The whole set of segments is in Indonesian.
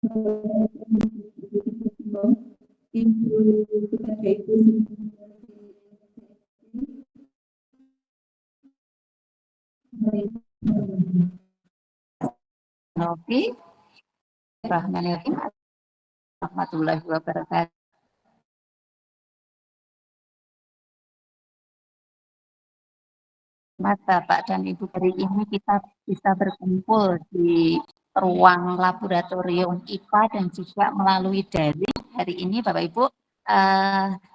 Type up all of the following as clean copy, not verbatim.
Oke, Rahmanirrahim, warahmatullahi wabarakatuh. Bapak dan Ibu, hari ini kita bisa berkumpul di ruang laboratorium IPA dan juga melalui daring. Hari ini Bapak Ibu,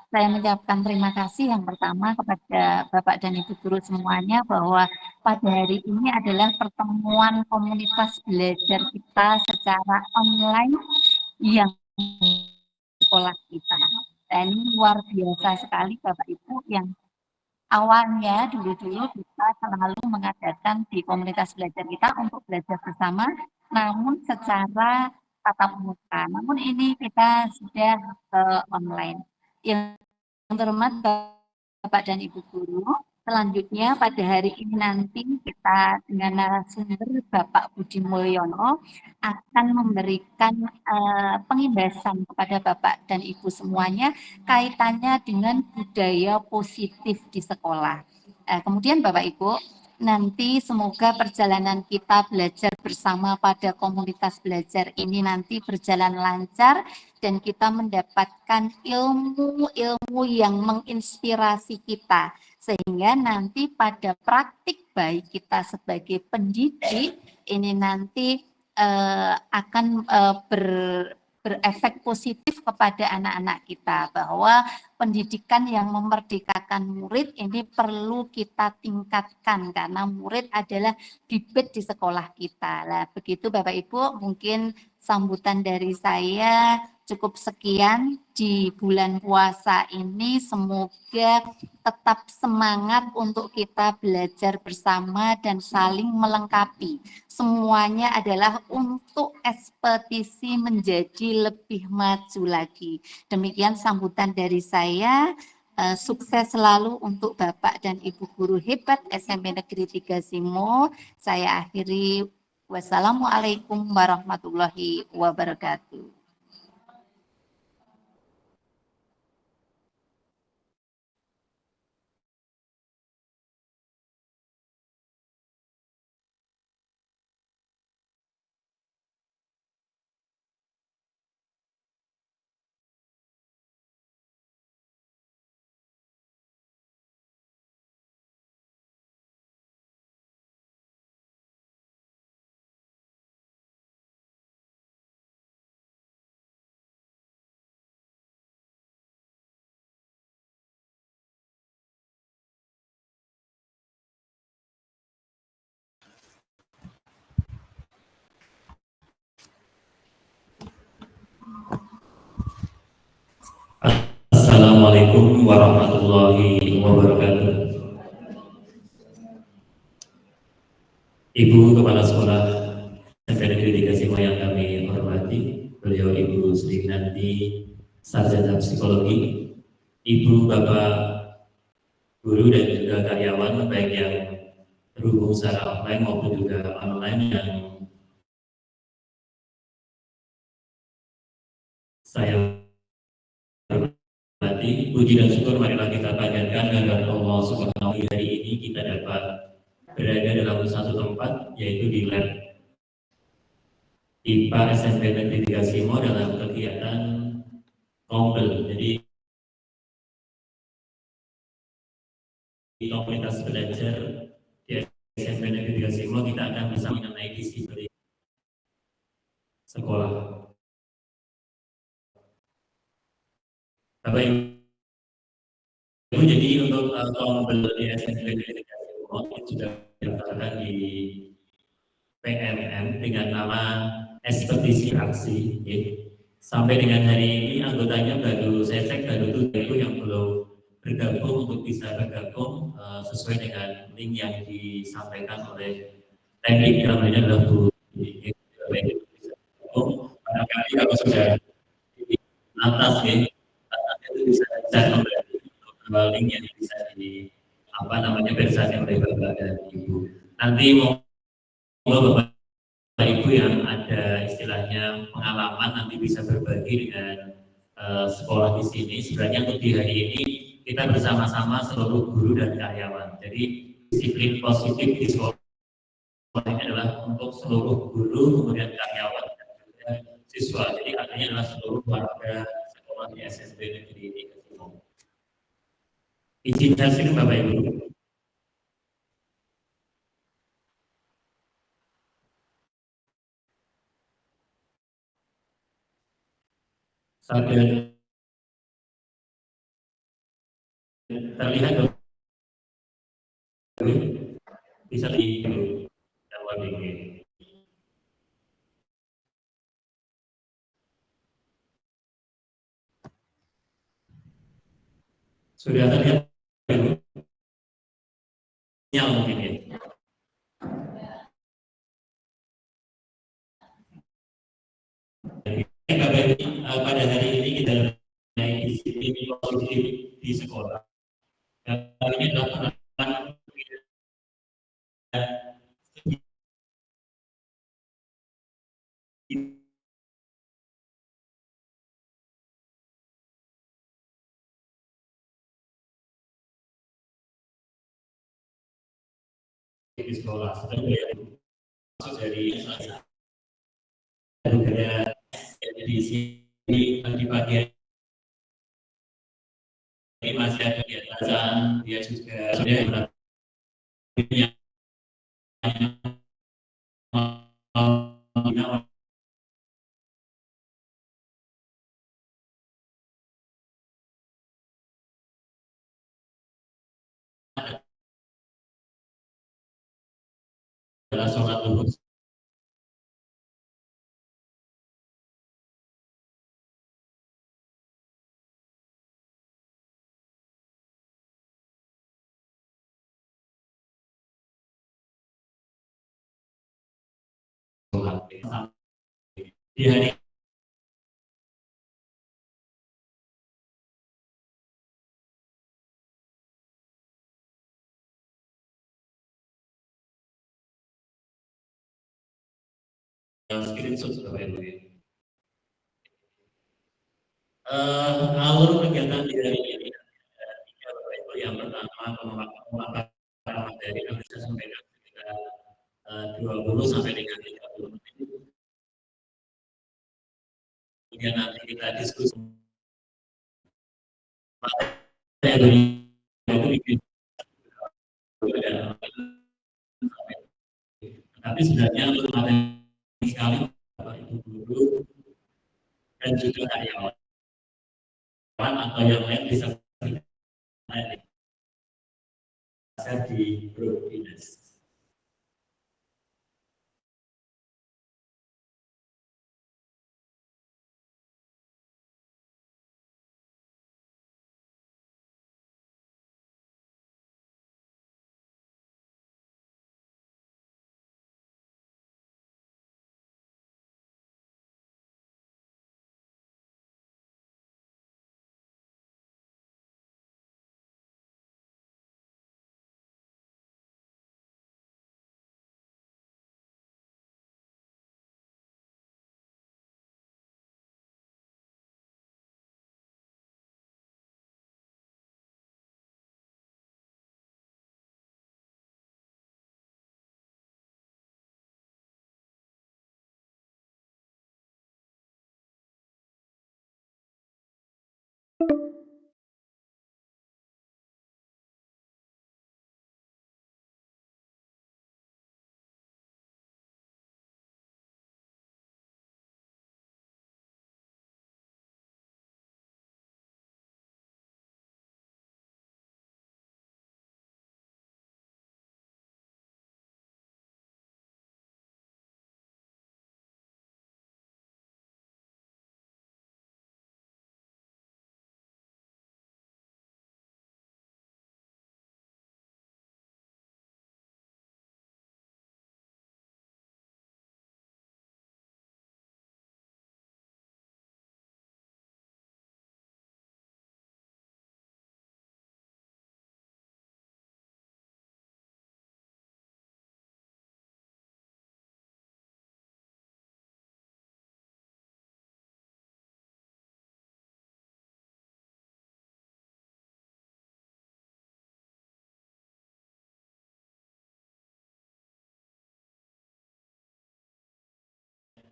saya mengucapkan terima kasih yang pertama kepada Bapak dan Ibu guru semuanya bahwa pada hari ini adalah pertemuan komunitas belajar kita secara online yang sekolah kita. Dan ini luar biasa sekali Bapak Ibu yang awalnya dulu-dulu kita selalu mengadakan di komunitas belajar kita untuk belajar bersama, namun secara tatap muka. Namun ini kita sudah online. Yang terhormat Bapak dan Ibu guru, selanjutnya pada hari ini nanti kita dengan narasumber Bapak Budi Mulyono akan memberikan pengimbasan kepada Bapak dan Ibu semuanya kaitannya dengan budaya positif di sekolah. Kemudian Bapak Ibu, nanti semoga perjalanan kita belajar bersama pada komunitas belajar ini nanti berjalan lancar dan kita mendapatkan ilmu-ilmu yang menginspirasi kita sehingga nanti pada praktik baik kita sebagai pendidik ini nanti akan berefek positif kepada anak-anak kita bahwa pendidikan yang memerdekakan murid ini perlu kita tingkatkan karena murid adalah bibit di sekolah kita. Nah, begitu Bapak Ibu, mungkin sambutan dari saya cukup sekian di bulan puasa ini. Semoga tetap semangat untuk kita belajar bersama dan saling melengkapi. Semuanya adalah untuk ekspedisi menjadi lebih maju lagi. Demikian sambutan dari saya. Sukses selalu untuk Bapak dan Ibu guru hebat SMP Negeri 3 Simo. Saya akhiri. Wassalamualaikum warahmatullahi wabarakatuh. Assalamualaikum warahmatullahi wabarakatuh. Ibu Kepala Sekolah SMP Negeri 3 Simo yang kami hormati, beliau Ibu Sri Nanti, Sarjana Psikologi, Ibu Bapak Guru dan juga karyawan baik yang terhubung secara offline maupun juga online yang saya hormati. Puji dan syukur marilah kita panjatkan kehadirat Allah Subhanahu wa taala. Hari ini kita dapat berada dalam satu tempat yaitu di lab IPA SMP Negeri 3 Simo dalam kegiatan kompel. Jadi di komunitas belajar di SMP Negeri 3 Simo kita akan bisa mengenai disiplin sekolah. Bapak Ibu, jadi untuk kompel di SMP Negeri 3 Simo sudah didaftarkan di PMM dengan nama ekspedisi aksi. Ya. Sampai dengan hari ini anggotanya baru saya cek baru 7 yang belum bergabung untuk bisa bergabung sesuai dengan link yang disampaikan oleh teknik yang namanya adalah Bu. Barangkali kalau sudah di atas ya, itu bisa dicek kembali link yang bisa di apa namanya bersama oleh Bapak dan Ibu. Nanti mau Bapak Ibu yang yang ada istilahnya pengalaman nanti bisa berbagi dengan sekolah di sini. Sebenarnya untuk di hari ini kita bersama-sama seluruh guru dan karyawan. Jadi disiplin positif di sekolah ini adalah untuk seluruh guru, kemudian karyawan dan juga siswa. Jadi artinya adalah seluruh warga sekolah di SMP Negeri Kasimo. Izin hasil Bapak Ibu. Sampai terlihat bisa di jawab ini. Sudah terlihat yang mungkin ya. Pada hari ini kita naik disiplin positif di sekolah. Ini adalah penerapan di sekolah. Maksud dari di sini di bagian ini masih ada kegiatan dia juga sudah adalah sholat duhur. Di hari screenshot Bapak Ibu. Alur kegiatan di hari ini tiga Bapak Ibu. Yang pertama pemaparan materi yang bisa sampaikan sekitar 20 sampai dengan 30 menit. Kemudian nanti kita diskusi materi itu bikin tapi sebenarnya untuk materi sekali Bapak Ibu guru dan juga karyawan atau yang lain bisa di grup dinas.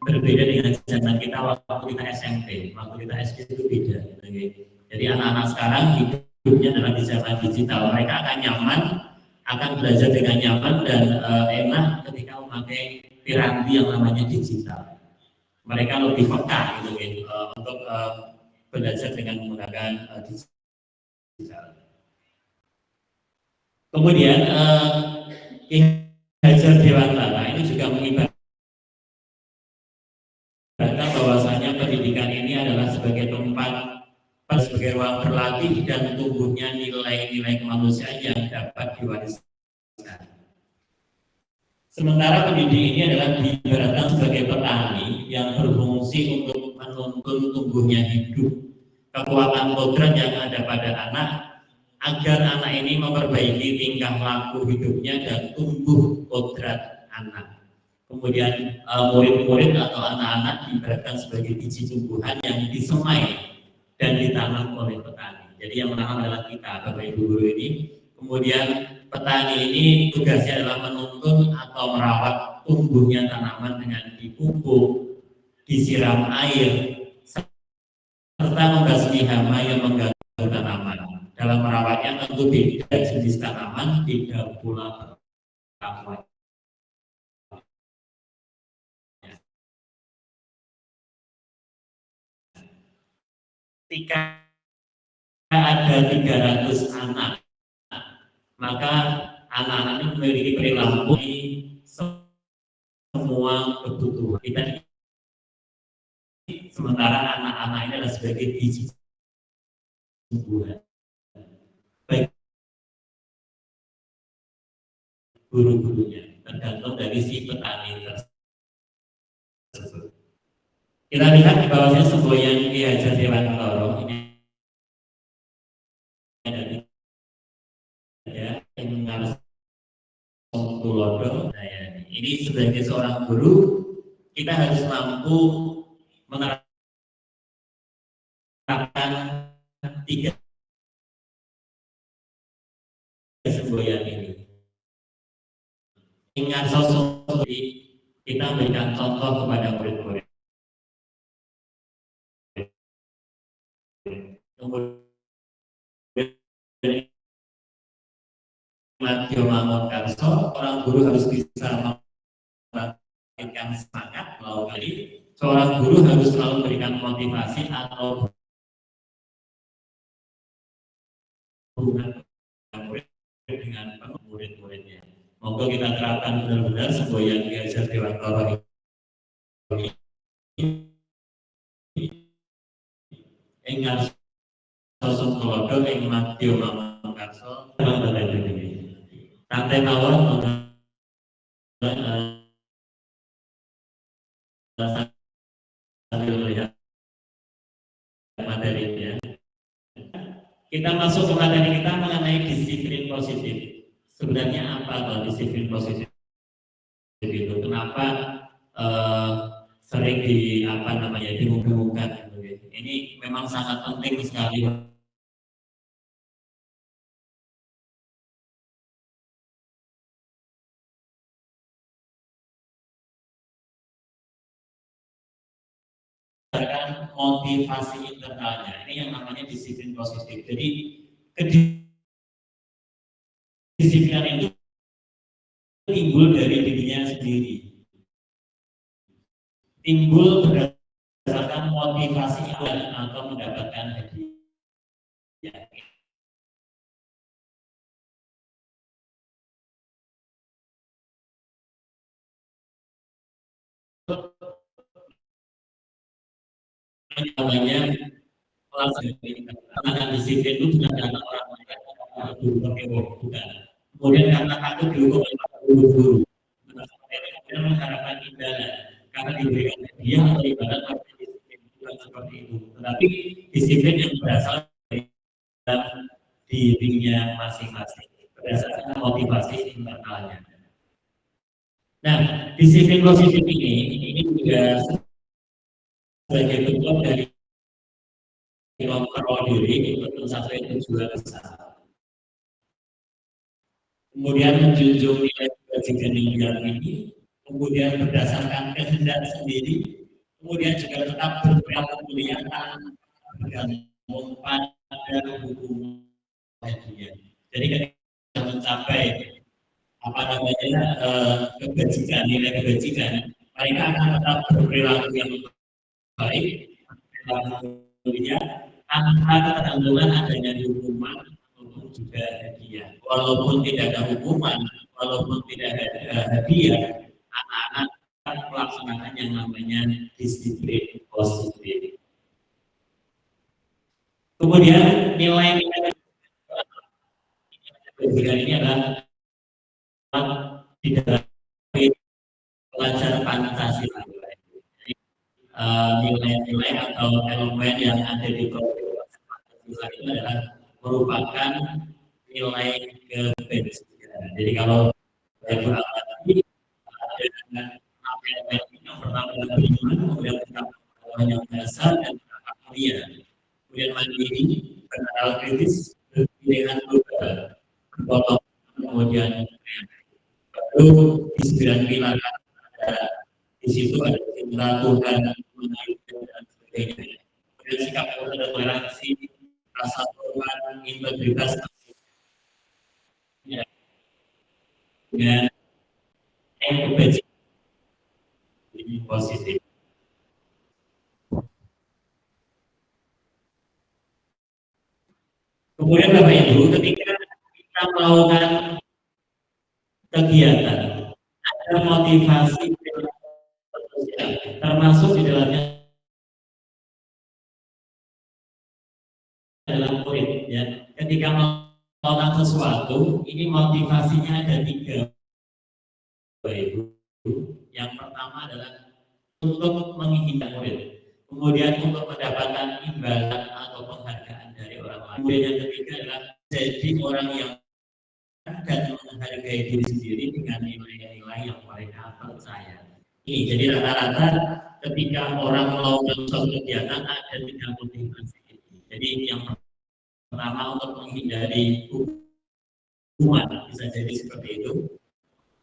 berbeda dengan zaman kita waktu kita SMP, waktu kita SD itu beda. Jadi anak-anak sekarang hidupnya adalah di zaman digital. Mereka akan nyaman, akan belajar dengan nyaman dan enak ketika memakai piranti yang namanya digital. Mereka lebih peka gitu, untuk belajar dengan menggunakan digital. Kemudian Ki Hajar Dewantara ini juga mengibarkan bahwasanya pendidikan ini adalah sebagai tempat, sebagai ruang berlatih dan tumbuhnya nilai-nilai kemanusiaan yang dapat diwariskan. Sementara pendidik ini adalah diibaratkan sebagai petani yang berfungsi untuk menuntun tumbuhnya hidup, kekuatan kodrat yang ada pada anak, agar anak ini memperbaiki tingkah laku hidupnya dan tumbuh kodrat anak. Kemudian murid-murid atau anak-anak diibaratkan sebagai biji tumbuhan yang disemai dan ditanam oleh petani. Jadi yang menanam adalah kita, Bapak Ibu guru ini. Kemudian petani ini tugasnya adalah menuntun atau merawat tumbuhnya tanaman dengan dipupuk, disiram air, serta membasmi hama yang mengganggu tanaman. Dalam merawatnya tentu beda jenis tanaman, beda pula perawatan. Ketika ada 300 anak, maka anak-anak ini memiliki perilaku semua kebutuhan kita. Sementara anak-anak ini adalah sebagai biji tumbuhan. Baik guru-gurunya tergantung dari si petani tersebut. Kita lihat di bawahnya semboyan Ki Hajar Dewantara ini dari Tulodo. Ini sebagai seorang guru kita harus mampu menerapkan 3 semboyan ini. Ingat sosok kita memberikan contoh kepada murid-murid. Kemudian Madyo Mangun Karso, orang guru harus bisa membangkitkan semangat melalui seorang guru harus selalu memberikan motivasi atau hubungan murid dengan murid-muridnya. Moga kita terapkan benar-benar semboyan Ki Hajar Dewantara ini. Ingat sosok Tulodo ing Madyo Mangun Karso dalam bahasa ini. Tante mawon sambil melihat materinya. Kita masuk ke materi kita mengenai disiplin positif. Sebenarnya apa kalau disiplin positif itu? Kenapa sering diumumkan? Ini memang sangat penting sekali. Motivasi internalnya ini yang namanya disiplin positif. Jadi kedisiplinan itu timbul dari dirinya sendiri, timbul berdasarkan motivasi atau mendapatkan hadiah. Namanya pelaksanaan disiplin itu bukan karena orang bukan. Kemudian karena takut dihukum oleh guru-guru, kemudian mengharapkan imbalan karena diberikan hadiah atau imbalan pada disiplin bukan seperti itu. Tetapi disiplin yang berasal dari dirinya masing-masing berdasarkan motivasi internalnya. Nah, disiplin positif ini juga sebagai bentuk dari kontrol diri untuk mencapai tujuan besar. Kemudian menjunjung nilai kebajikan yang ini, kemudian berdasarkan kehendak sendiri, kemudian juga tetap berperilaku mulia tanpa bergantung pada hukum dia. Jadi ketika mencapai apa namanya kebajikan, nilai kebajikan, mereka akan tetap berperilaku yang baik, berperilaku mulia tanpa ketergantungan adanya hukuman ataupun juga hadiah. Walaupun tidak ada hukuman, walaupun tidak ada hadiah, anak-anak akan melaksanakan yang namanya disiplin positif. Kemudian nilai-nilai kebajikan ini adalah di dalam pelajar Pancasila. Nilai-nilai atau elemen yang ada di Pancasila itu adalah merupakan nilai kebajikan. Jadi kalau saya berarti ada elemen yang pertama adalah beriman, kemudian yang dasar dan mulia, kemudian mandiri, berakal kritis, pilihan global, berpotong, kemudian baru di 9 pilar di situ ada cinta Tuhan, dan sebagainya. Kemudian sikap dan toleransi, rasa hormat, integritas, dan kebajikan positif. Kemudian Bapak Ibu, ketika kita melakukan kegiatan, ada motivasi termasuk di dalamnya adalah murid. Ya. Ketika melakukan sesuatu, ini motivasinya ada 3. Bapak Ibu, yang pertama adalah untuk menginginkan murid, kemudian untuk mendapatkan imbalan atau penghargaan dari orang lain. Kemudian yang ketiga adalah jadi orang yang dan menghargai diri sendiri dengan nilai-nilai yang mereka percaya. Ini jadi rata-rata ketika orang melakukan suatu kegiatan ada 3 motivasi ini. Jadi yang pertama untuk menghindari hukuman, bisa jadi seperti itu.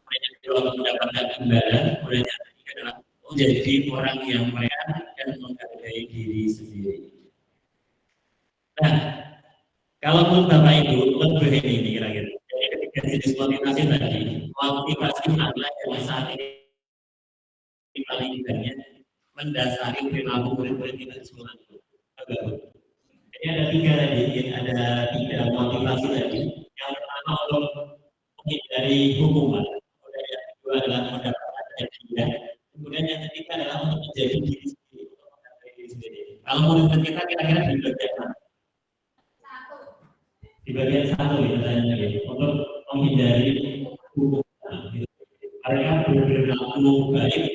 Yang kedua untuk mendapatkan imbalan, kemudian yang ketiga adalah menjadi orang yang mereka dan menghargai diri sendiri. Nah, kalau menurut Bapak Ibu lebih ini kira-kira. Jadi ketika jenis motivasi tadi, motivasi adalah yang saat ini paling banyak mendasari perilaku murid-murid kita di sekolah itu. Jadi ada 3 tadi, ada 3 motivasi tadi. Yang pertama untuk menghindari hukuman, kemudian yang kedua adalah mendapatkan hadiah, kemudian yang ketiga adalah untuk menjadi diri sendiri. Kalau murid-murid kita kira-kira di bagian mana? Di bagian 1 ya katanya ya, untuk menghindari hukuman. Mereka berperilaku baik,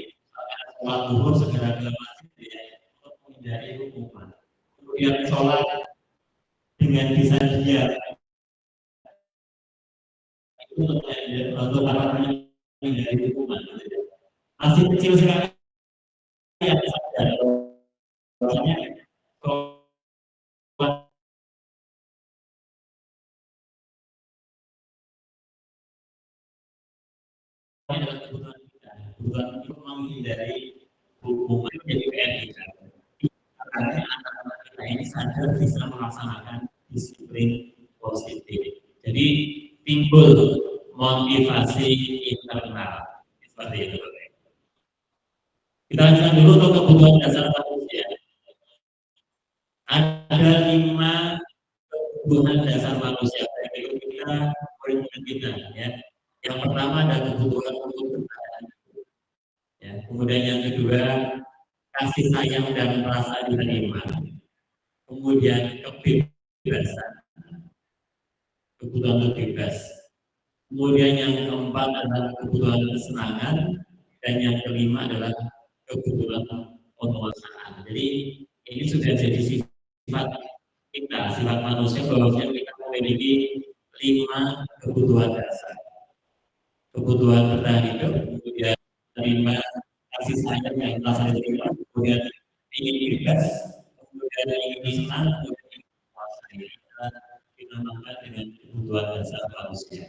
sholat zuhur segera ke masjid ya, untuk menghindari hukuman. Kemudian sholat dengan bisa diam, itu untuk menghindari hukuman. Masih kecil sekali ya, sadar bahwasanya adalah kebutuhan kita, kebutuhan untuk menghindari hukuman menjadi PR kita. Karena anak-anak kita ini sadar bisa melaksanakan disiplin positif. Jadi timbul motivasi internal seperti itu. Kita lanjutkan dulu untuk kebutuhan dasar manusia. Ada 5 kebutuhan dasar manusia. Bagi kita, murid-murid kita, ya. Yang pertama ada kebutuhan untuk bertahan. Ya. Kemudian yang kedua kasih sayang dan rasa diterima. Kemudian kebebasan, kebutuhan bebas. Kemudian yang keempat adalah kebutuhan kesenangan, dan yang kelima adalah kebutuhan penguasaan. Jadi ini sudah jadi sifat kita, sifat manusia, bahwa kita memiliki 5 kebutuhan dasar. Kebutuhan bertahan hidup, kemudian terima kasih sayang yang rasa diterima, kemudian ingin bebas, kemudian ingin senang, kemudian ingin menguasai. Kita namakan dengan kebutuhan dasar manusia.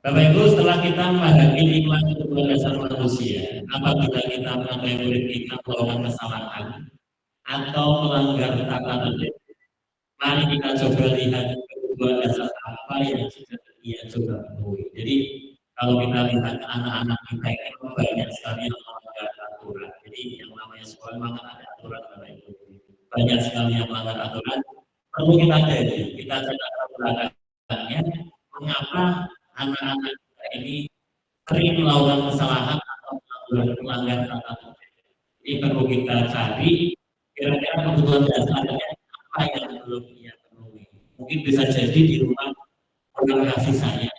Bapak Ibu, setelah kita menghadapi 5 kebutuhan dasar manusia, apabila kita mengenai murid kita melakukan kesalahan atau melanggar tatanan, mari kita coba lihat kebutuhan dasar apa yang sudah dia coba penuhi. Jadi kalau kita lihat anak-anak kita ini banyak sekali yang melanggar aturan. Jadi yang namanya sekolah memang ada aturan itu. Banyak sekali yang melanggar aturan. Perlu kita jadi, kita coba belakangnya mengapa anak-anak kita ini sering melakukan kesalahan atau melanggar tatanan. Ini perlu kita cari kira-kira kebutuhan dasarnya apa yang belum ia penuhi. Mungkin bisa jadi di rumah kurang kasih sayang.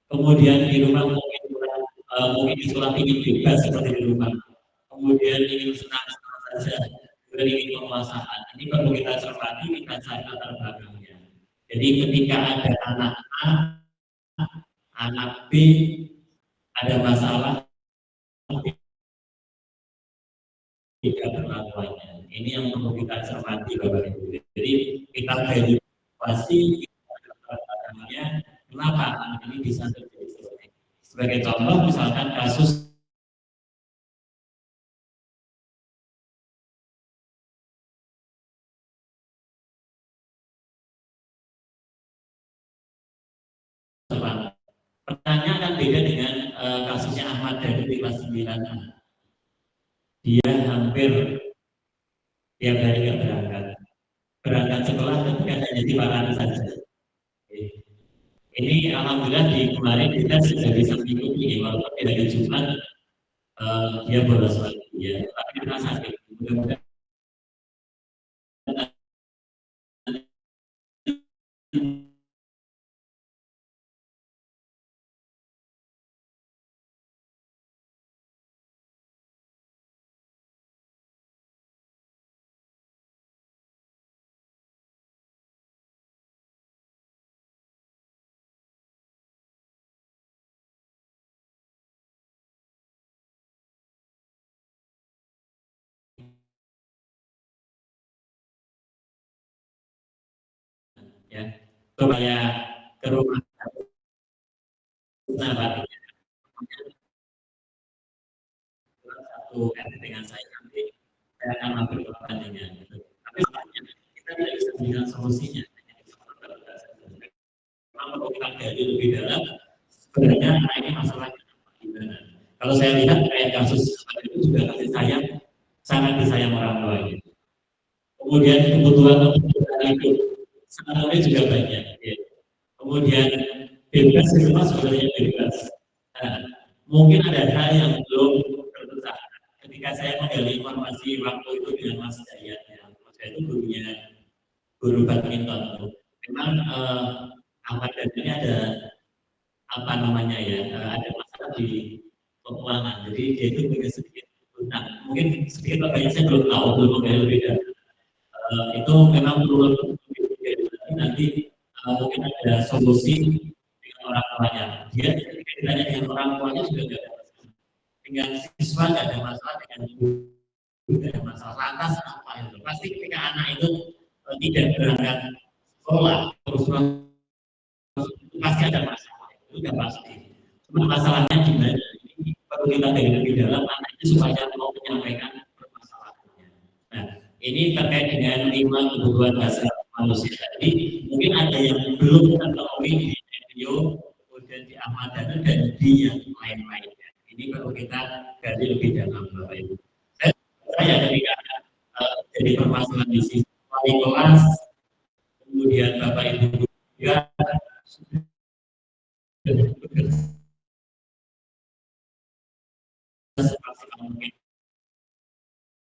Kemudian di rumah mungkin di sekolah ingin bebas seperti di rumah. Kemudian ingin senang-senang saja, kemudian ingin penguasaan. Ini perlu kita cermati, kita cari latar belakangnya. Jadi ketika ada anak A, anak B, ada masalah, tidak perlakuannya. Ini yang perlu kita cermati, Bapak Ibu. Jadi kita verifikasi belakangnya kenapa anak ini bisa terjadi seperti ini. Sebagai contoh, misalkan kasus pertanyaan kan beda dengan kasusnya Ahmad dari kelas 9. Dia hampir tiap hari nggak berangkat sekolah ketika hanya di Parang saja. Ini alhamdulillah di kemarin kita sudah bisa mengikuti, walaupun di hari Jumat dia bolos lagi, ya, tapi kita sakit. Mudah-mudahan ya, supaya ke rumah sahabat satu dengan saya nanti saya akan ambil kepentingan. Tapi kita tidak bisa memberikan solusinya. Kalau kita gali lebih dalam, sebenarnya ini masalahnya gimana? Kalau saya lihat kayak kasus itu juga kasih sayang, sangat disayang orang tuanya. Kemudian kebutuhan hidup sebenarnya juga banyak. Ya. Kemudian bebas semua sebenarnya bebas. Nah, mungkin ada hal yang belum terpecah. Ketika saya menggali informasi waktu itu dengan Mas Jaya, Mas Jaya itu guru badminton. Memang Ahmad dan ini ada apa namanya ya, ada masalah di keuangan. Jadi dia itu punya sedikit utang. Mungkin sedikit banyak saya belum tahu, belum menggali lebih dalam. Itu memang perlu nanti mungkin ada solusi dengan orang tuanya. Dia ketika ditanya dengan orang tuanya juga tidak ada masalah. Dengan siswa tidak ada masalah, dengan guru tidak ada masalah. Lantas apa itu? Pasti ketika anak itu tidak berangkat sekolah terus pasti ada masalah. Itu sudah pasti. Cuma masalahnya gimana? Ini perlu kita gali lebih dalam anak itu supaya mau menyampaikan permasalahannya. Nah, ini terkait dengan 5 kebutuhan dasar manusia tadi. Mungkin ada yang belum terpenuhi di video, kemudian di Ahmadana dan di yang lain-lainnya. Ini perlu kita gali lebih dalam, Bapak Ibu. Saya ketika jadi permasalahan di sisi wali kelas, kemudian Bapak Ibu juga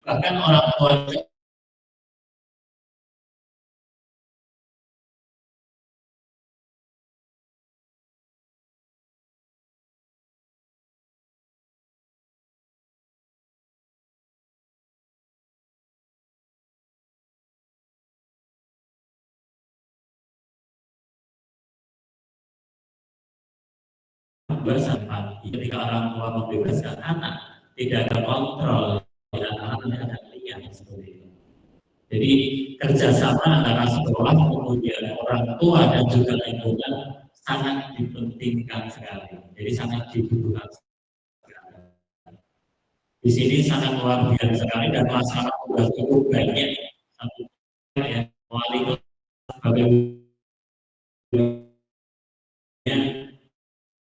bahkan orang tua bersampah. Ketika orang tua membebaskan anak, tidak ada kontrol, anak-anak ada liar seperti itu. Jadi kerjasama antara sekolah, kemudian orang tua dan juga lingkungan sangat dipentingkan sekali. Jadi sangat dibutuhkan sekali. Di sini sangat luar biasa sekali dan masyarakat sudah cukup banyak satu ya wali sebagai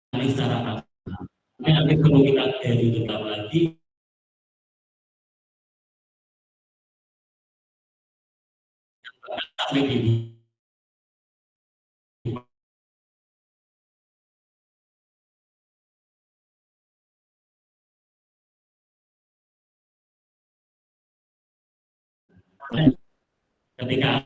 ini secara nasional. Tapi nanti perlu kita dari lebih lagi sampai di ketika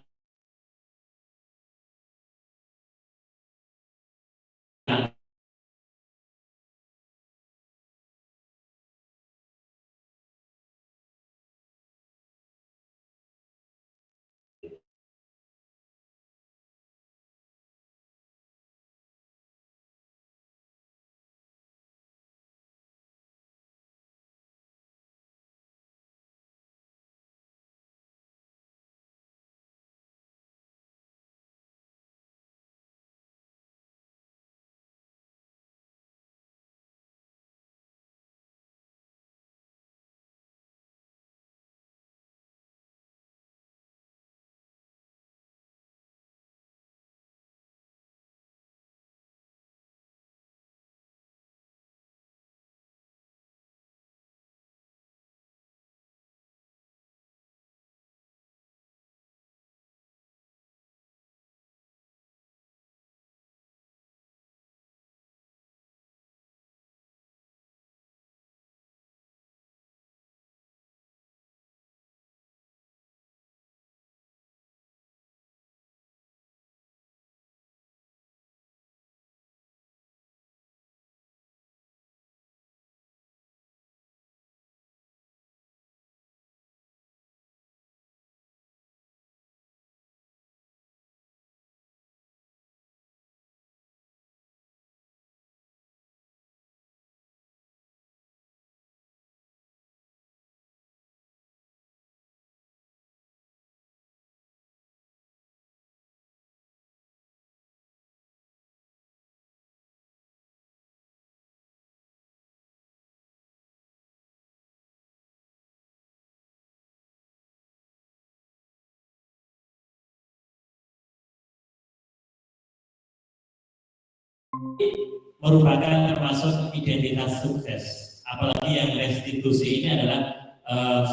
merupakan termasuk identitas sukses. Apalagi yang restitusi ini adalah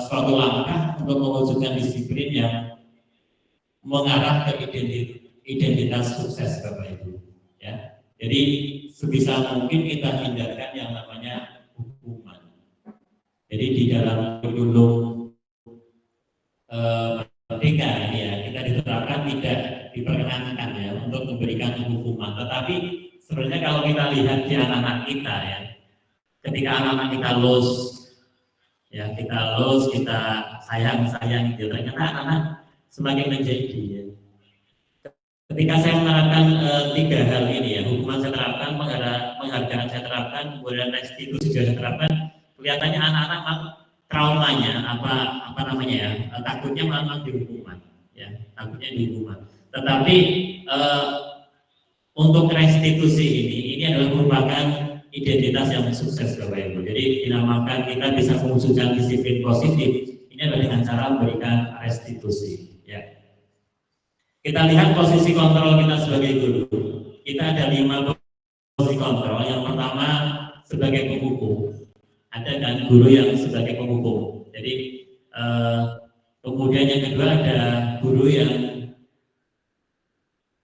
suatu langkah untuk mewujudkan disiplin yang mengarah ke identitas sukses, Bapak Ibu. Ya, jadi sebisa mungkin kita hindarkan yang namanya hukuman. Jadi di dalam kurikulum merdeka ini ya kita diterapkan tidak diperkenankan ya untuk memberikan hukuman. Tetapi sebenarnya kalau kita lihat di anak-anak kita ya, ketika anak-anak kita lulus, ya kita lulus, kita sayang gitu, ternyata anak-anak semakin menjadi. Ya. Ketika saya menerapkan 3 hal ini ya, hukuman saya terapkan, penghargaan saya terapkan, kemudian restitusi juga saya terapkan, kelihatannya anak-anak traumanya apa namanya ya, takutnya malah dihukuman, ya takutnya dihukuman. Tetapi untuk restitusi ini adalah merupakan identitas yang sukses, Bapak Ibu. Jadi dinamakan kita bisa mewujudkan disiplin positif. Ini adalah dengan cara memberikan restitusi. Ya. Kita lihat posisi kontrol kita sebagai guru. Kita ada 5 posisi kontrol. Yang pertama sebagai penghukum. Ada kan guru yang sebagai penghukum. Jadi kemudian yang kedua ada guru yang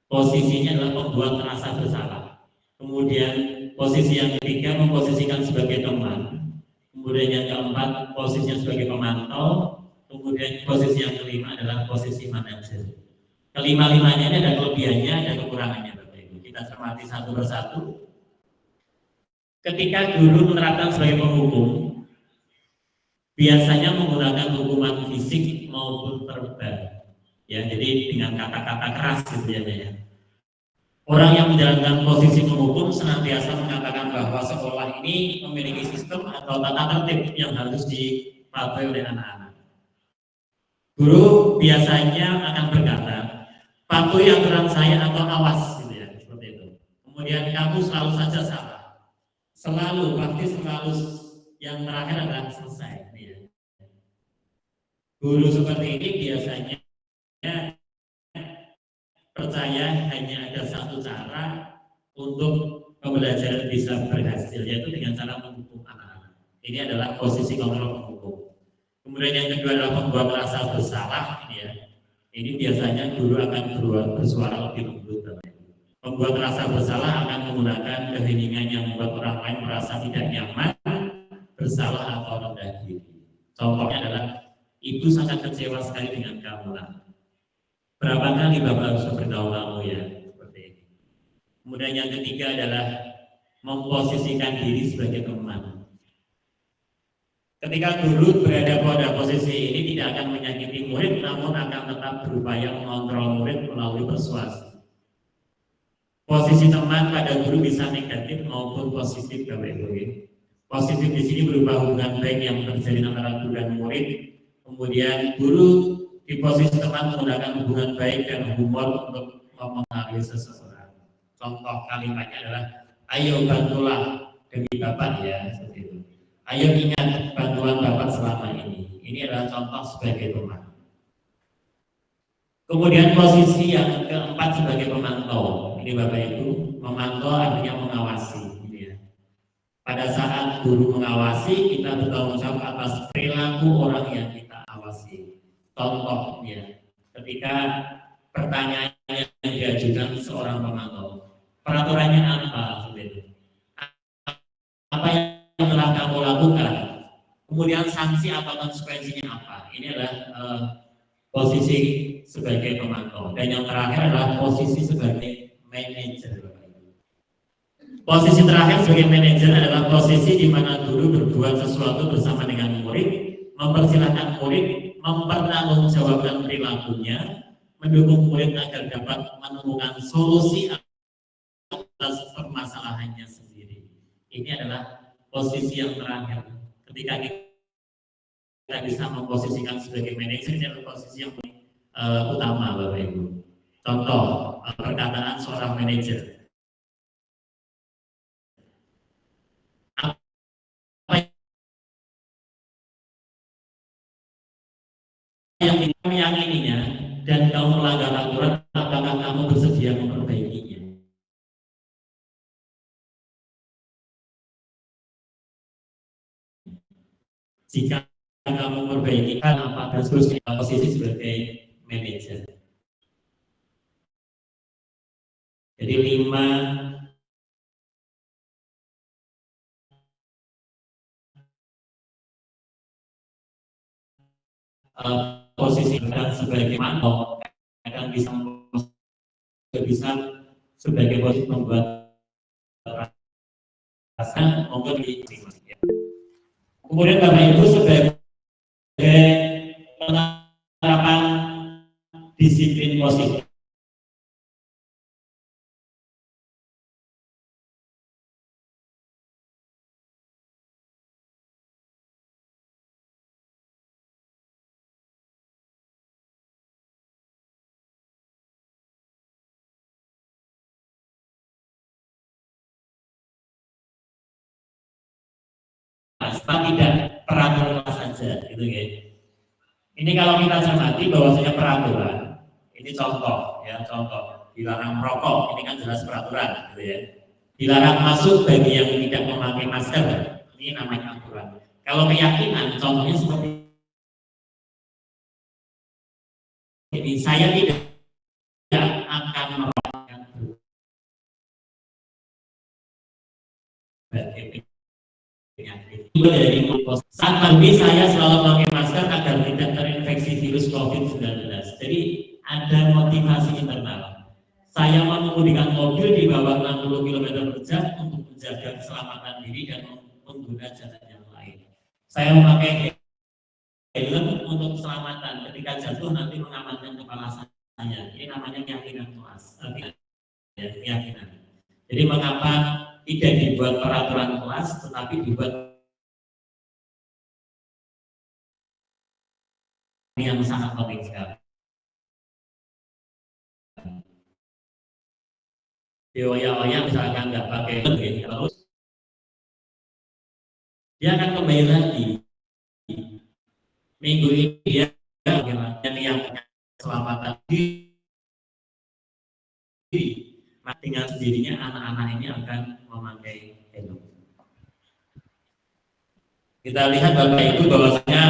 posisinya adalah membuat merasa bersalah. Kemudian posisi yang ketiga memposisikan sebagai teman. Kemudian yang keempat posisinya sebagai pemantau. Kemudian posisi yang kelima adalah posisi manajer. Kelima-limanya ini ada kelebihannya, ada kekurangannya, Bapak Ibu. Kita cermati satu persatu. Ketika guru menerapkan sebagai penghukum, biasanya menggunakan hukuman fisik maupun verbal. Ya, jadi dengan kata-kata keras gitu ya. Orang yang menjalankan posisi penghukum senantiasa mengatakan bahwa sekolah ini memiliki sistem atau tata tertib yang harus dipatuhi oleh anak-anak. Guru biasanya akan berkata, patuhi aturan saya atau awas, gitu ya, seperti itu. kemudian kamu selalu saja salah, selalu, pasti selalu yang terakhir adalah selesai. Ya. Guru seperti ini biasanya percaya hanya ada satu cara untuk pembelajaran bisa berhasil, yaitu dengan cara menghukum anak-anak. Ini adalah posisi kontrol penghukum. Kemudian yang kedua adalah membuat rasa bersalah. Ya. Ini biasanya guru akan bersuara lebih lembut. Membuat rasa bersalah akan menggunakan keheningan yang membuat orang lain merasa tidak nyaman, bersalah atau rendah diri. Contohnya adalah, ibu sangat kecewa sekali dengan kamu lah. Berapa kali Bapak harus beritahu kamu ya, seperti ini. Kemudian yang ketiga adalah memposisikan diri sebagai teman. Ketika guru berada pada posisi ini tidak akan menyakiti murid, namun akan tetap berupaya mengontrol murid melalui persuasi. Posisi teman pada guru bisa negatif maupun positif, Bapak Ibu. Positif di sini berupa hubungan baik yang terjadi antara guru dan murid. Kemudian guru di posisi teman menggunakan hubungan baik dan humor untuk mempengaruhi seseorang. Contoh kalimatnya adalah, ayo bantulah demi Bapak ya, seperti itu. Ayo ingat bantuan Bapak selama ini. Ini adalah contoh sebagai teman. Kemudian posisi yang keempat sebagai pemantau. Ini Bapak Ibu, memantau artinya mengawasi. Gitu ya. Pada saat guru mengawasi, kita bertanggung jawab atas perilaku orang yang kita awasi. Contohnya, ketika pertanyaan yang diajukan seorang pemantau, peraturannya apa? Gitu. Apa yang telah kamu lakukan? Kemudian sanksi apa, konsekuensinya apa? Ini adalah posisi sebagai pemantau. Dan yang terakhir adalah posisi sebagai manajer. Posisi terakhir sebagai manajer adalah posisi di mana guru berbuat sesuatu bersama dengan murid, mempersilahkan murid mempertanggungjawabkan perilakunya, mendukung murid agar dapat menemukan solusi atas permasalahannya sendiri. Ini adalah posisi yang terakhir. Ketika kita bisa memposisikan sebagai manajer, ini adalah posisi yang utama, Bapak Ibu. Contoh perkataan seorang manajer. Apa yang kita meyakininya dan kamu melanggar aturan, apakah kamu bersedia memperbaikinya? Jika kamu memperbaiki, apa dan seterusnya, posisi sebagai manajer. Jadi 5 posisi dan sebagai mantau akan bisa sebagai posisi membuat rasa monggo di. Kemudian Bapak Ibu sebagai penerapan disiplin positif. Tidak peraturan saja, gitu ya. Ini kalau kita cermati bahwasanya peraturan, ini contoh, ya contoh. Dilarang merokok, ini kan jelas peraturan, gitu ya. Dilarang masuk bagi yang tidak memakai masker, ini namanya aturan. Kalau keyakinan, contohnya seperti ini, saya tidak akan merokok bagi penyakit. Saat pandemi saya selalu memakai masker agar tidak terinfeksi virus COVID-19. Jadi ada motivasi internal. Saya mengemudikan mobil di bawah 60 km per jam untuk menjaga keselamatan diri dan pengguna jalan yang lain. Saya memakai helm untuk keselamatan. Ketika jatuh nanti mengamankan kepala saya. Ini namanya keyakinan kelas. Keyakinan. Jadi mengapa tidak dibuat peraturan kelas, tetapi dibuat yang sangat penting sekali. dioyak-oyak misalkan nggak pakai terus dia akan kembali lagi minggu ini dia yang keselamatan diri, dengan sendirinya anak-anak ini akan memakai helm. Kita lihat Bapak Ibu bahwasanya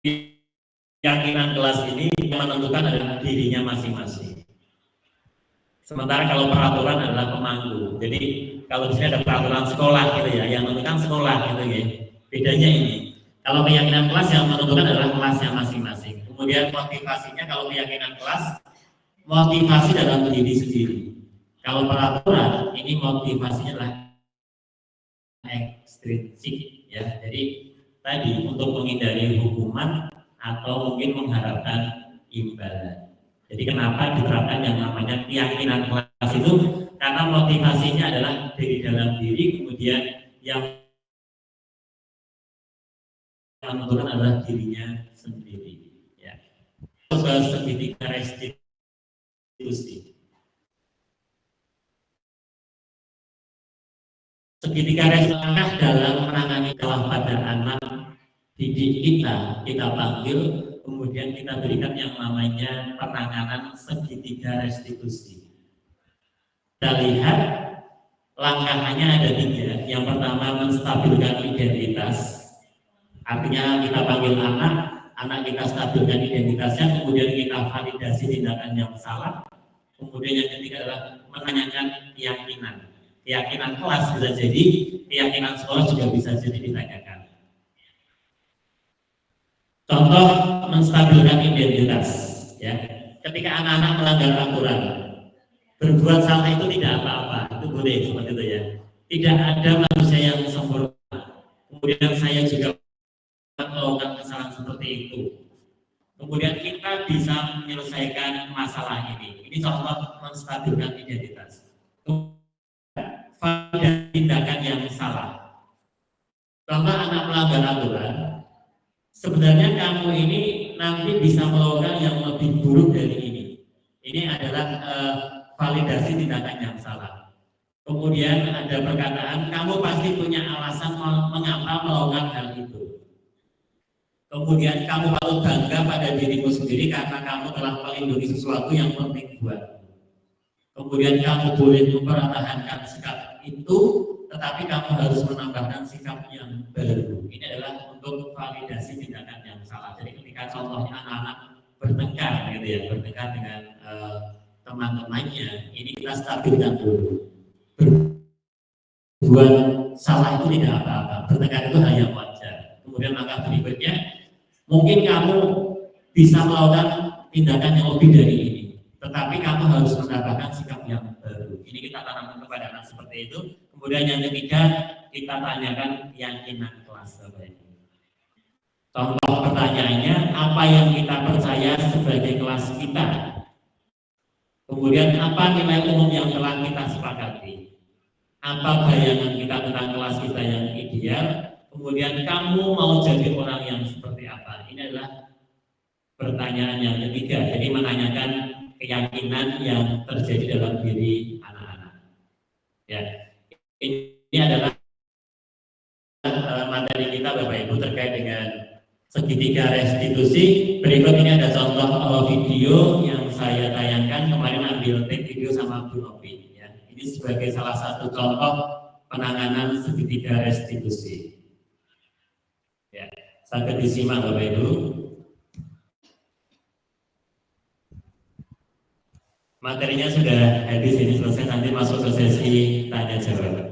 keyakinan kelas ini menentukan adalah dirinya masing-masing. Sementara kalau peraturan adalah pemandu. Jadi kalau di sini ada peraturan sekolah gitu ya, yang menentukan sekolah gitu ya. Bedanya ini. Kalau keyakinan kelas yang menentukan adalah kelasnya masing-masing. Kemudian motivasinya kalau keyakinan kelas motivasi dalam diri sendiri. Kalau peraturan ini motivasinya adalah ekstrinsik ya. Jadi tadi untuk menghindari hukuman atau mungkin mengharapkan imbalan. Jadi kenapa diterapkan yang namanya keyakinan kelas itu? Karena motivasinya adalah dari dalam diri, kemudian yang menentukan adalah dirinya sendiri. Ya. Segitiga restitusi. Segitiga restitusi dalam menangani kalah pada anak didik kita panggil, kemudian kita berikan yang namanya penanganan segitiga restitusi. Kita lihat langkahnya ada 3. Yang pertama menstabilkan identitas, artinya kita panggil anak kita stabilkan identitasnya, kemudian kita validasi tindakan yang salah. Kemudian yang ketiga adalah menanyakan keyakinan kelas bisa jadi, keyakinan sekolah juga bisa jadi ditanyakan. Contoh menstabilkan identitas, ya. Ketika anak-anak melanggar aturan, berbuat salah itu tidak apa-apa, itu boleh seperti itu ya. Tidak ada manusia yang sempurna. Kemudian saya juga melakukan kesalahan seperti itu. Kemudian kita bisa menyelesaikan masalah ini. Ini contoh menstabilkan identitas. Validasi tindakan yang salah. Contoh anak melanggar aturan, sebenarnya kamu ini nanti bisa melakukan yang lebih buruk dari ini. Ini adalah validasi tindakan yang salah. Kemudian ada perkataan, kamu pasti punya alasan mengapa melakukan hal itu. Kemudian kamu patut bangga pada dirimu sendiri karena kamu telah melindungi sesuatu yang penting buatmu. Kemudian kamu boleh mempertahankan sikap itu, tetapi kamu harus menambahkan sikap yang baru. Ini adalah untuk validasi tindakan yang salah. Jadi ketika contohnya anak-anak bertengkar, gitu ya, bertengkar dengan teman-temannya, ini kita stabilkan dulu. Berbuat salah itu tidak apa-apa, bertengkar itu hal yang wajar. Kemudian langkah berikutnya, mungkin kamu bisa melakukan tindakan yang lebih dari ini, tetapi kamu harus menambahkan sikap yang baru. Ini kita tanamkan kepada anak seperti itu. Kemudian yang ketiga, kita tanyakan keyakinan kelas. Contoh pertanyaannya, apa yang kita percaya sebagai kelas kita? Kemudian apa nilai umum yang telah kita sepakati? Apa bayangan kita tentang kelas kita yang ideal? Kemudian kamu mau jadi orang yang seperti apa? Ini adalah pertanyaan yang ketiga. Jadi menanyakan keyakinan yang terjadi dalam diri anak-anak. Ya, ini adalah materi kita Bapak Ibu terkait dengan segitiga restitusi. Berikut ini ada contoh video yang saya tayangkan kemarin, ambil take video sama Bu Novi. Ya, ini sebagai salah satu contoh penanganan segitiga restitusi. Ya, sampai disimak Bapak Ibu. Materinya sudah habis, ini selesai, nanti masuk ke sesi tanya jawab.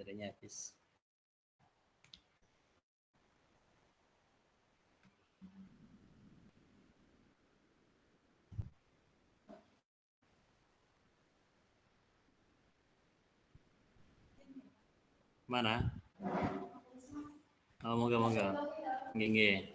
baterainya habis. Mana? Oh, moga-moga. Nggih.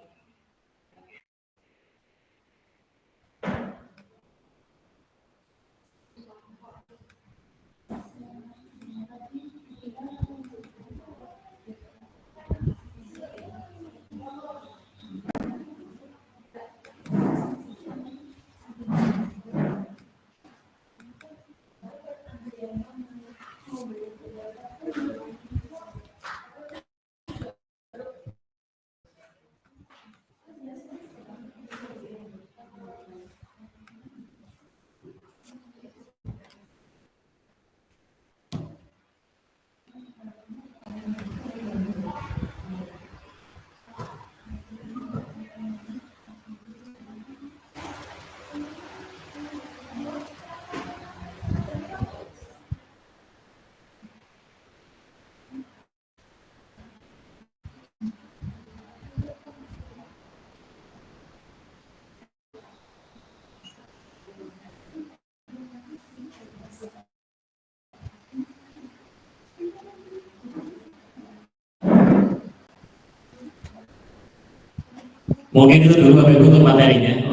Mungkin itu dulu Bapak Ibu untuk materinya.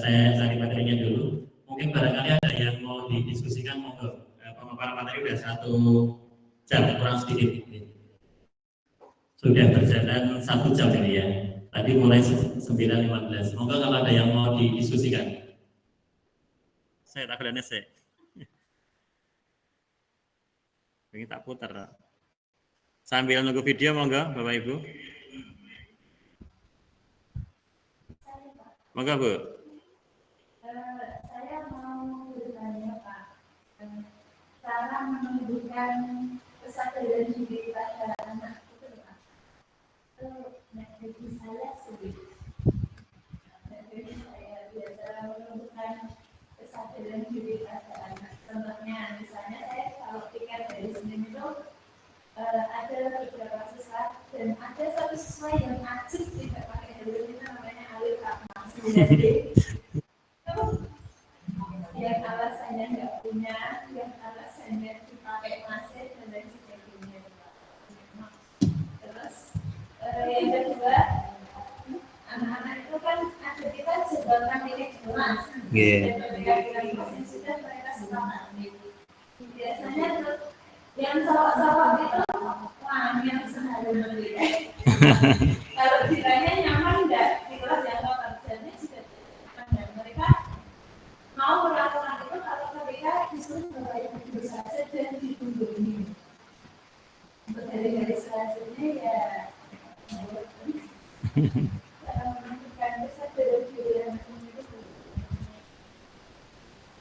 Saya cari materinya dulu. Mungkin barangkali ada yang mau didiskusikan, monggo. Pemaparan materi sudah 1 jam kurang sedikit. Sudah berjalan 1 jam ini ya. Tadi mulai 9.15. Monggo kalau ada yang mau didiskusikan. Saya tak berani sih. Ini tak putar. Sambil nunggu video monggo Bapak Ibu. Monggo Bu. Saya mau bertanya Pak, cara menumbuhkan kesadaran diri pada anak itu Pak. Bagi saya sulit. Bagi saya cara menumbuhkan kesadaran diri pada anak. Contohnya, misalnya saya kalau pikir dari sini itu ada beberapa siswa dan ada satu siswa yang acik tidak pakai helm, itu namanya Alif Rahman. Yang alasannya nggak punya, yang alasannya dipakai masih dan lain sebagainya. Terus yang kedua, anak-anak itu kan ada kita sebagai milik kelas. Dan ketika kita proses sudah mereka sepakati. Biasanya yang sawak-sawak itu yang sehari mereka. Kalau ditanya nyaman nggak di kelas yang kerjanya sudah nyaman. Mereka mau melakukan itu kalau mereka disuruh membayar dulu saja dan ditunggu ini. Untuk dari selanjutnya ya cara menentukan kesadaran diri anak itu.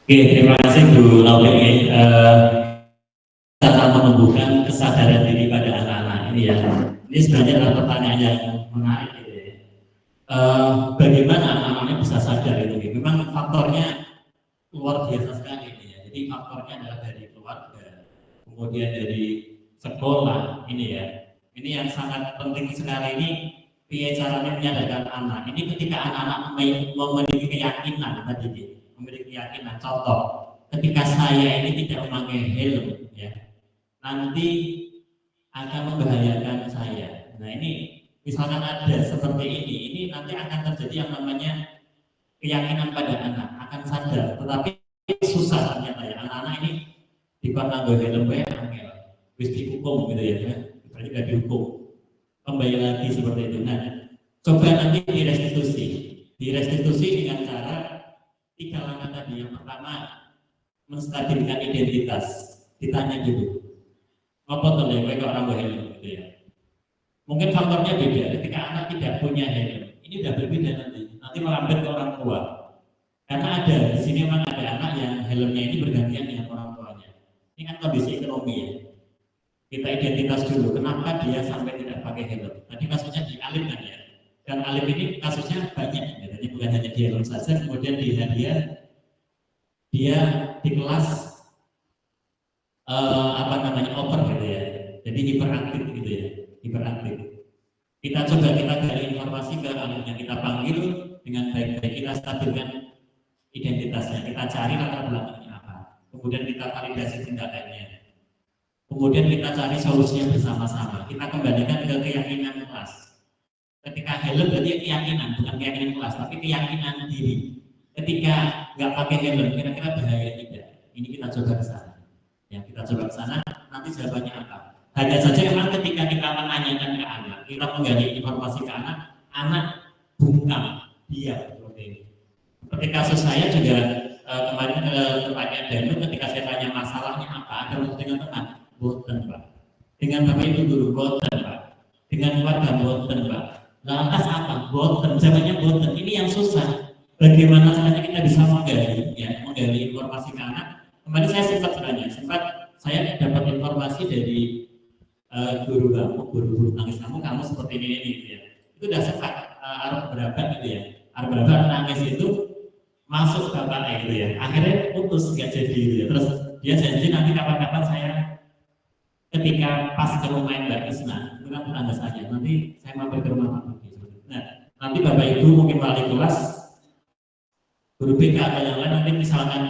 Oke, terima kasih Bu Lauli. Cara menumbuhkan kesadaran diri pada anak-anak ini ya. Ini sebenarnya adalah pertanyaan yang menarik gitu ya. Bagaimana anak-anaknya bisa sadar itu? Memang faktornya luar biasa sekali ini ya. Jadi faktornya adalah dari keluarga, kemudian dari sekolah ini ya. Ini yang sangat penting sekali ini. Caranya menyadarkan anak. Ini ketika anak-anak memiliki keyakinan tadi, memiliki keyakinan. Contoh, ketika saya ini tidak memakai helm, ya, nanti akan membahayakan saya. Nah ini misalkan ada seperti ini nanti akan terjadi yang namanya keyakinan pada anak, akan sadar. Tetapi susah ternyata ya, anak-anak ini dipandang gue helm gue angel, wis dihukum gitu ya, berarti nggak dihukum. Kembali lagi seperti itu. Nah, coba nanti direstitusi dengan cara 3 langkah tadi. Yang pertama, menstabilkan identitas. Ditanya dulu, apa tuh ya, orang helm gitu ya. Mungkin faktornya beda. Ketika anak tidak punya helm, ini udah berbeda nanti melambat ke orang tua. Karena ada di sini memang ada anak yang helmnya ini bergantian dengan orang tuanya. Ini kan kondisi ekonomi ya. Kita identitas dulu, kenapa dia sampai tidak pakai helm. Tadi kasusnya di Alif kan ya, dan Alif ini kasusnya banyak, ya. Jadi bukan hanya di helm saja, kemudian dia di kelas over gitu ya. Jadi hiperaktif gitu ya, hiperaktif. Kita coba kita gali informasi ke anak yang kita panggil dengan baik-baik, kita stabilkan identitasnya, kita cari latar belakangnya apa, kemudian kita validasi tindakannya, kemudian kita cari solusinya bersama-sama, kita kembalikan ke keyakinan kelas. Ketika helm berarti keyakinan, bukan keyakinan kelas, tapi keyakinan diri. Ketika nggak pakai helm, kira-kira bahaya tidak? Ini kita coba ke sana. Ya, kita coba ke sana, nanti jawabannya apa? Hanya saja memang ketika kita menanyakan ke anak, kita menggali informasi ke anak bungkam, diam seperti ini. Seperti kasus saya juga kemarin ke tempatnya Danu, ketika saya tanya masalahnya apa, ada dengan teman, boten Pak. Dengan Bapak Ibu guru, boten Pak. Dengan keluarga, boten Pak. Lantas apa? Boten, jawabannya boten. Ini yang susah. Bagaimana caranya kita bisa menggali, ya, menggali informasi ke anak? Kemarin saya sempat saya dapat informasi dari guru tangis kamu seperti ini gitu ya. Itu udah sempat arah berapa gitu ya. Arah berapa nangis itu masuk bapaknya gitu ya. Akhirnya putus nggak jadi gitu ya. Terus dia janji nanti kapan-kapan saya ketika pas ke rumah Mbak Isna, itu kan tetangga saja. Nanti saya mampir ke rumah Pak gitu. Nah, nanti Bapak Ibu mungkin wali kelas, guru BK atau yang lain nanti misalkan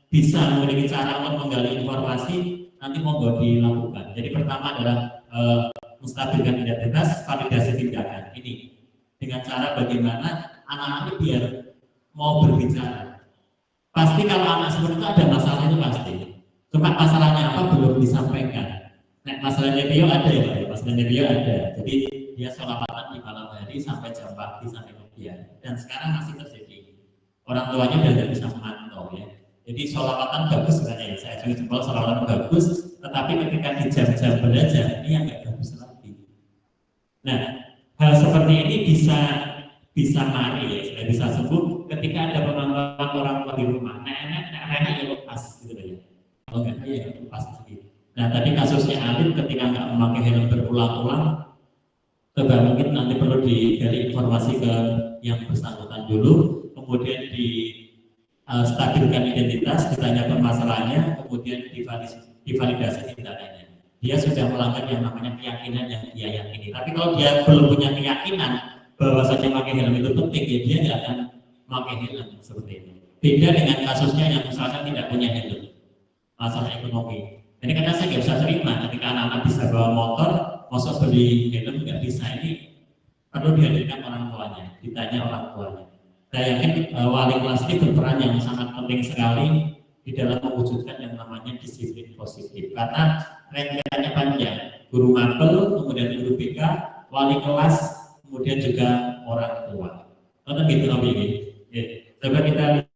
bisa memiliki cara untuk menggali informasi, nanti monggo dilakukan. Jadi pertama adalah menstabilkan identitas, validasi tindakan. Ini dengan cara bagaimana anak-anak biar mau berbicara. Pasti kalau anak seperti itu ada masalah itu pasti. Cuma masalahnya apa belum disampaikan. Nah, masalahnya Bio ada ya Pak. Masalahnya Bio ada. Jadi dia sholawatan di malam hari sampai jam pagi sampai kemudian. Dan sekarang masih terjadi. Orang tuanya udah tidak bisa memantau ya. Jadi sholawatan bagus sebenarnya, saya juga jempol sholawatan bagus, tetapi ketika di jam-jam belajar ini yang nggak bagus lagi. Nah, hal seperti ini bisa mari ya, bisa sembuh ketika ada pemantauan orang tua di rumah. Enak ya lepas gitu ya. Kalau nggak ya lepas sedikit. Nah, tadi kasusnya Alif ketika nggak memakai helm berulang-ulang, coba mungkin nanti perlu digali informasi ke yang bersangkutan dulu, kemudian stabilkan identitas, ditanya permasalahannya, kemudian divalidasi tindakannya. Dia sudah melanggar yang namanya keyakinan yang dia yakini. Tapi kalau dia belum punya keyakinan bahwa saja pakai helm itu penting, ya dia tidak akan pakai helm seperti itu. Beda dengan kasusnya yang misalkan tidak punya helm, masalah ekonomi. Jadi karena saya nggak bisa terima ketika anak-anak bisa bawa motor, masa beli helm nggak bisa, ini perlu dihadirkan orang tuanya, ditanya orang tuanya. Saya yakin wali kelas ini berperan yang sangat penting sekali di dalam mewujudkan yang namanya disiplin positif. Karena rentetannya panjang, guru mapel, kemudian guru BK, wali kelas, kemudian juga orang tua. Karena gitu Nabi ini. Coba kita lihat.